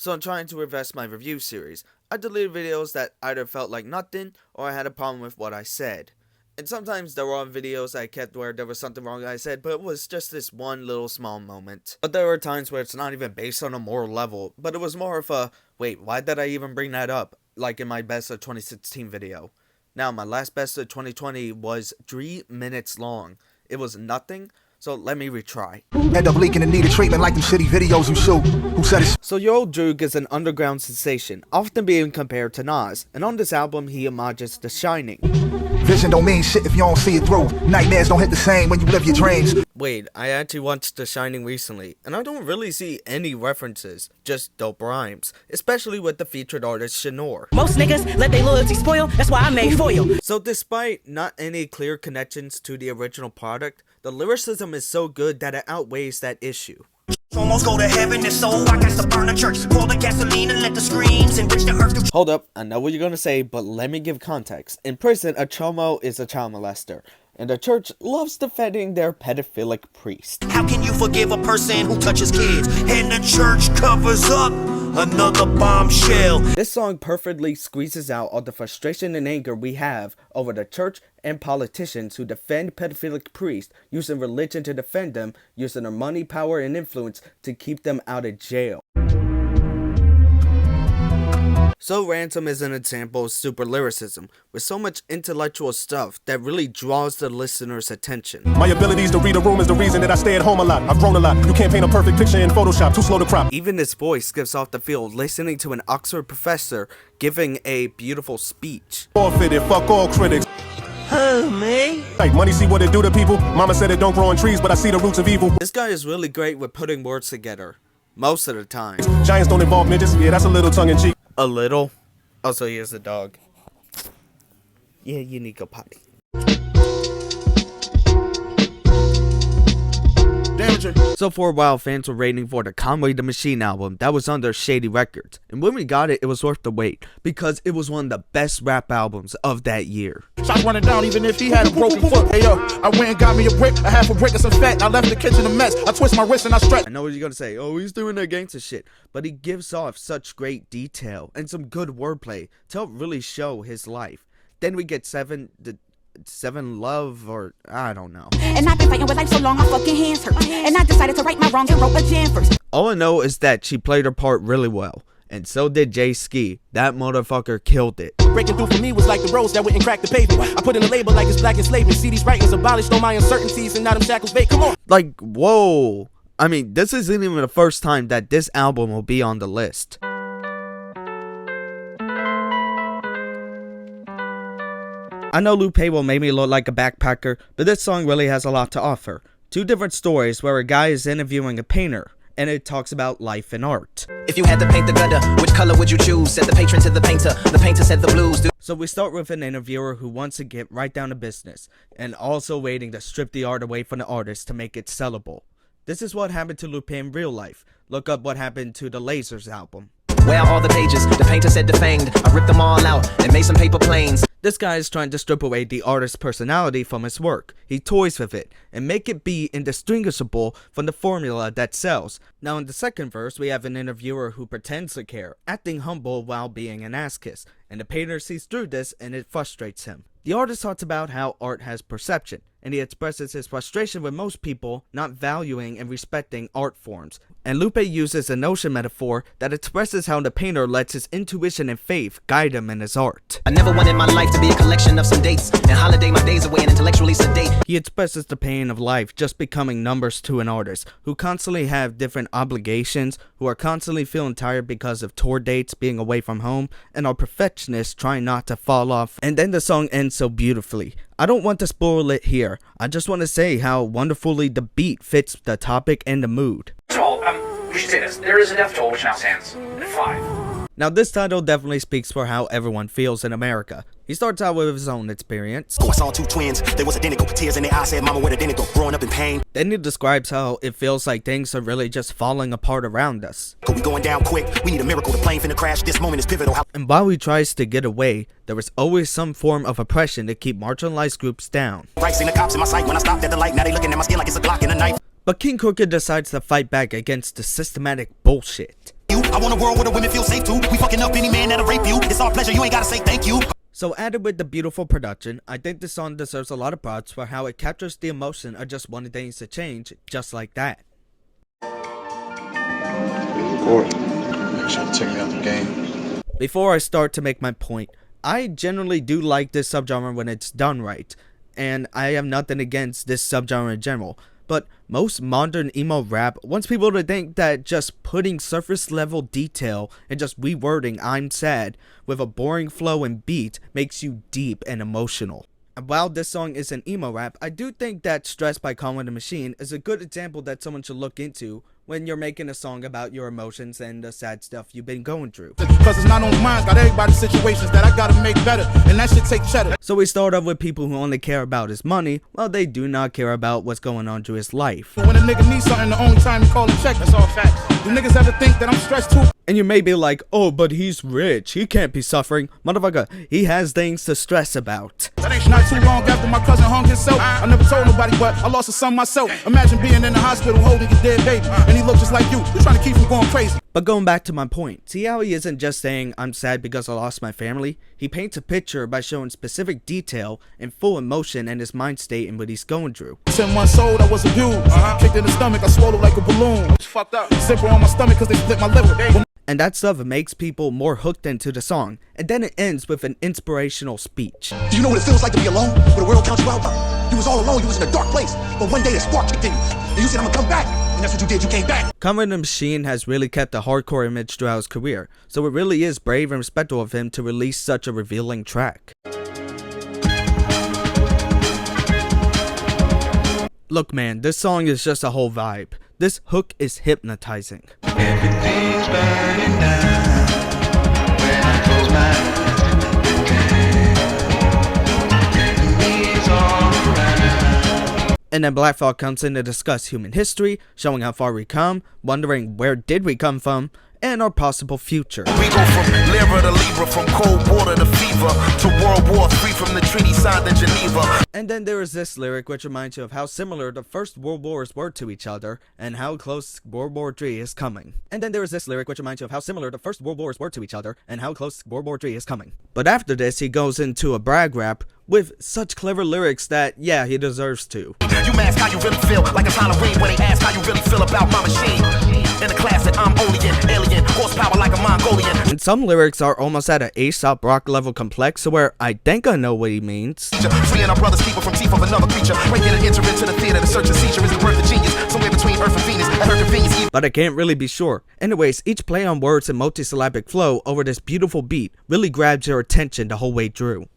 So I'm trying to reverse my review series. I deleted videos that either felt like nothing or I had a problem with what I said. And sometimes there were videos I kept where there was something wrong I said, but it was just this one little small moment. But there are times where it's not even based on a moral level, but it was more of a, wait, why did I even bring that up? Like in my best of 2016 video. Now, my last best of 2020 was 3 minutes long. It was nothing, so let me retry. End up leaking and needed treatment like them shitty videos you shoot. Who said it? So Yo Droog is an underground sensation, often being compared to Nas, and on this album he homages The Shining. Vision don't mean shit if you don't see it through. Nightmares don't hit the same when you live your dreams. Wait, I actually watched The Shining recently, and I don't really see any references, just dope rhymes, especially with the featured artist Shanor. Most niggas let their loyalty spoil, that's why I made for you. So despite not any clear connections to the original product, the lyricism is so good that it outweighs that issue. Almost go to heaven, and so I got to burn the church. Pour the gasoline and let the screams enrich the earth. Hold up, I know what you're gonna say, but let me give context. In prison, a chomo is a child molester, and the church loves defending their pedophilic priest. How can you forgive a person who touches kids? And the church covers up another bombshell. This song perfectly squeezes out all the frustration and anger we have over the church and politicians who defend pedophilic priests, using religion to defend them, using their money, power, and influence to keep them out of jail. So Ransom is an example of super lyricism, with so much intellectual stuff that really draws the listener's attention. My abilities to read a room is the reason that I stay at home a lot. I've grown a lot. You can't paint a perfect picture in Photoshop, too slow to crop. Even his voice gives off the feel listening to an Oxford professor giving a beautiful speech. Forfeited, fuck all critics. Oh, me? Like, money see what it do to people? Mama said it don't grow on trees, but I see the roots of evil. This guy is really great with putting words together, most of the time. Giants don't involve midgets. Yeah, that's a little tongue-in-cheek. A little. Also, here's the dog. Yeah, you need to go potty. So for a while, fans were waiting for the Conway the Machine album that was under Shady Records. And when we got it, it was worth the wait, because it was one of the best rap albums of that year. Shots running down even if he had a broken foot. Hey yo, I went and got me a brick, a half a brick of some fat, and I left the kitchen a mess. I twist my wrist and I stretch. I know what you're gonna say, oh, he's doing that gangster shit, but he gives off such great detail and some good wordplay to help really show his life. Then we get Seven Love, or I don't know. And I've been fighting with life so long my fucking hands hurt. And I decided to right my wrongs and wrote a jam first. All I know is that she played her part really well, and so did Jay Ski. That motherfucker killed it. Breaking through for me was like the rose that wouldn't crack the pavement. I put in a label like it's black enslavement. See these writings abolished all my uncertainties and now them shackles fake. Come on. Like, whoa. I mean, this isn't even the first time that this album will be on the list. I know Lupe will make me look like a backpacker, but this song really has a lot to offer. Two different stories where a guy is interviewing a painter, and it talks about life and art. If you had to paint the gutter, which color would you choose? Said the patron to the painter said the blues. So we start with an interviewer who wants to get right down to business, and also waiting to strip the art away from the artist to make it sellable. This is what happened to Lupe in real life. Look up what happened to the Lasers album. Where are all the pages? The painter said defanged. I ripped them all out and made some paper planes. This guy is trying to strip away the artist's personality from his work. He toys with it and make it be indistinguishable from the formula that sells. Now in the second verse, we have an interviewer who pretends to care, acting humble while being an ass kiss, and the painter sees through this and it frustrates him. The artist talks about how art has perception, and he expresses his frustration with most people not valuing and respecting art forms. And Lupe uses a notion metaphor that expresses how the painter lets his intuition and faith guide him in his art. I never wanted my life to be a collection of some dates and holiday my days away and intellectually sedate. He expresses the pain of life just becoming numbers to an artist, who constantly have different obligations, who are constantly feeling tired because of tour dates, being away from home, and are perfectionists trying not to fall off. And then the song ends so beautifully. I don't want to spoil it here, I just want to say how wonderfully the beat fits the topic and the mood. First of all, we should say this. There is a death toll which now stands at 5. Now this title definitely speaks for how everyone feels in America. He starts out with his own experience. Oh, I saw two twins. They was identical. Tears in their eyes said, Mama, where identical. Growing up in pain. Then he describes how it feels like things are really just falling apart around us. We going down quick. We need a miracle. The plane finna crash. This moment is pivotal. And while he tries to get away, there is always some form of oppression to keep marginalized groups down. Right, seen the cops in my sight when I stopped at the light. Now they looking at my skin like it's a Glock and a knife. But King Crooked decides to fight back against the systematic bullshit. I I want a world where the women feel safe too. We fucking up any man that'll rape you. It's our pleasure, you ain't gotta say thank you. So added with the beautiful production, I think this song deserves a lot of props for how it captures the emotion of just wanting things to change just like that. Make sure to take me out the game. Before I start to make my point, I generally do like this subgenre when it's done right, and I have nothing against this subgenre in general, but most modern emo rap wants people to think that just putting surface level detail and just rewording "I'm sad" with a boring flow and beat makes you deep and emotional. And while this song isn't emo rap, I do think that Stress by Conway the Machine is a good example that someone should look into when you're making a song about your emotions and the sad stuff you've been going through. Cause it's not on mine, got everybody's situations that I gotta make better, and that shit take cheddar. So we start off with people who only care about his money, while they do not care about what's going on to his life. When a nigga needs something, the only time you call and check, that's all facts. Do niggas ever think that I'm stressed too? And you may be like, oh, but he's rich, he can't be suffering. Motherfucker, he has things to stress about. That ain't not too long after my cousin hung himself. I never told nobody, but I lost a son myself. Imagine being in the hospital holding your dead baby, and he looked just like you. You trying to keep him going crazy. But going back to my point, see how he isn't just saying I'm sad because I lost my family? He paints a picture by showing specific detail and full emotion in his mind state and what he's going through. 10 months old, I was abused. Kicked in the stomach, I swallowed like a balloon. It's fucked up. Zipper on my stomach cause they split my liver. And that stuff makes people more hooked into the song. And then it ends with an inspirational speech. Do you know what it feels like to be alone? When the world counts you out? You was all alone, you was in a dark place. But one day the spark kicked in you. And you said, I'm gonna come back. And that's what you did, you came back. Conway the Machine has really kept a hardcore image throughout his career, so it really is brave and respectful of him to release such a revealing track. Look man, this song is just a whole vibe. This hook is hypnotizing. Everything's burning down when I close my eyes. And then Black Thought comes in to discuss human history, showing how far we come, wondering where did we come from, and our possible future. We go from Lyra to Libra, from cold water to fever, to World War III, from the treaty signed in Geneva. And then there is this lyric which reminds you of how similar the first world wars were to each other, and how close World War III is coming. And then there is this lyric which reminds you of how similar the first world wars were to each other, and how close World War III is coming. But after this, he goes into a brag rap with such clever lyrics that, yeah, he deserves to. You mask how you really feel, like it's Halloween when they ask how you really feel about my machine. In the class that I'm only in, alien, horsepower like a Mongolian. And some lyrics are almost at an Aesop Rock level complex, where I think I know what he means. Freeing our brothers keeper from teeth of another creature. Breaking and enter into the theater, the search and seizure is the birth of genius. Somewhere between Earth and Venus, at her convenience. But I can't really be sure. Anyways, each play on words and multisyllabic flow over this beautiful beat really grabs your attention the whole way through.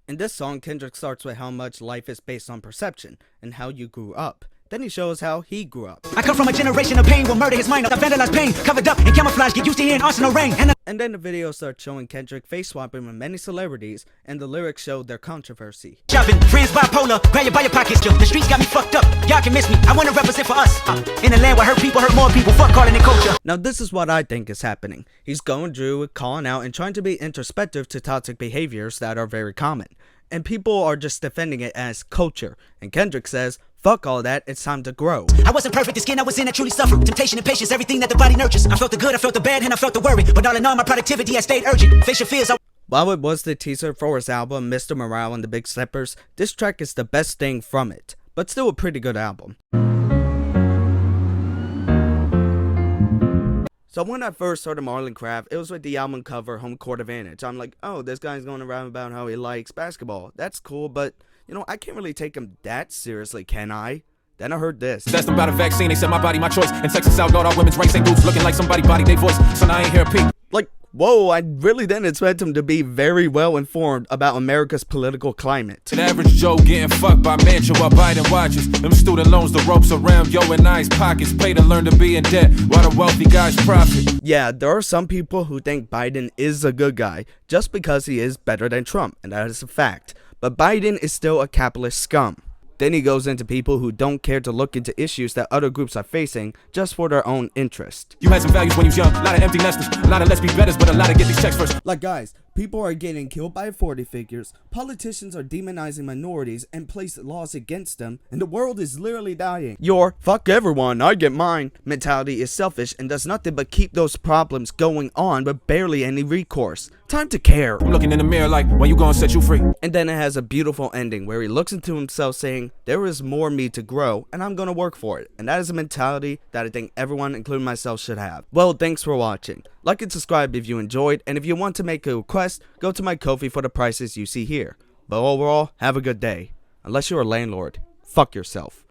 In this song, Kendrick starts with how much life is based on perception and how you grew up. Then he shows how he grew up. I come from a generation of pain, will murder his mind. I vandalize pain, covered up in camouflage, get used to hearing arsenal rain. And then the video starts showing Kendrick face swapping with many celebrities, and the lyrics show their controversy. Shopping, friends bipolar, grab your by your pockets, Joe. The streets got me fucked up, y'all can miss me. I wanna represent for us. In a land where hurt people hurt more people, fuck calling it culture. Now this is what I think is happening. He's going through, calling out, and trying to be introspective to toxic behaviors that are very common. And people are just defending it as culture. And Kendrick says, fuck all that, it's time to grow. I wasn't perfect, the skin I was in, I truly suffered. Temptation and patience, everything that the body nurtures. I felt the good, I felt the bad, and I felt the worry. But all in all, my productivity has stayed urgent. Face your fears, While it was the teaser for his album, Mr. Morale and the Big Steppers, this track is the best thing from it. But still a pretty good album. So when I first heard of Marlon Craft, it was with the album cover, Home Court Advantage. I'm like, oh, this guy's going around about how he likes basketball. That's cool, but, you know, I can't really take him that seriously, can I? Then I heard this. That's about a vaccine, they said my body, my choice. In Texas, Outlaw, all women's ranks ain't boots, looking like somebody body they voice. So now I ain't here a peep. Like, whoa, I really didn't expect him to be very well informed about America's political climate. An average Joe getting fucked by Mansion while Biden watches. Them student loans, the ropes around yo and I's pockets. Pay to learn to be in debt while the wealthy guys profit. Yeah, there are some people who think Biden is a good guy just because he is better than Trump, and that is a fact. But Biden is still a capitalist scum. Then he goes into people who don't care to look into issues that other groups are facing just for their own interest. You had some values when you was young, a lot of empty nesters, a lot of let's be betters, but a lot of get these checks first. Like, guys, people are getting killed by authority figures, politicians are demonizing minorities and place laws against them, and the world is literally dying. Your "fuck everyone, I get mine" mentality is selfish and does nothing but keep those problems going on with barely any recourse. Time to care. I'm looking in the mirror like, when you gonna set you free? And then it has a beautiful ending where he looks into himself saying, there is more me to grow and I'm gonna work for it. And that is a mentality that I think everyone, including myself, should have. Well, thanks for watching. Like and subscribe if you enjoyed, and if you want to make a request, go to my Ko-fi for the prices you see here. But overall, have a good day. Unless you're a landlord, fuck yourself.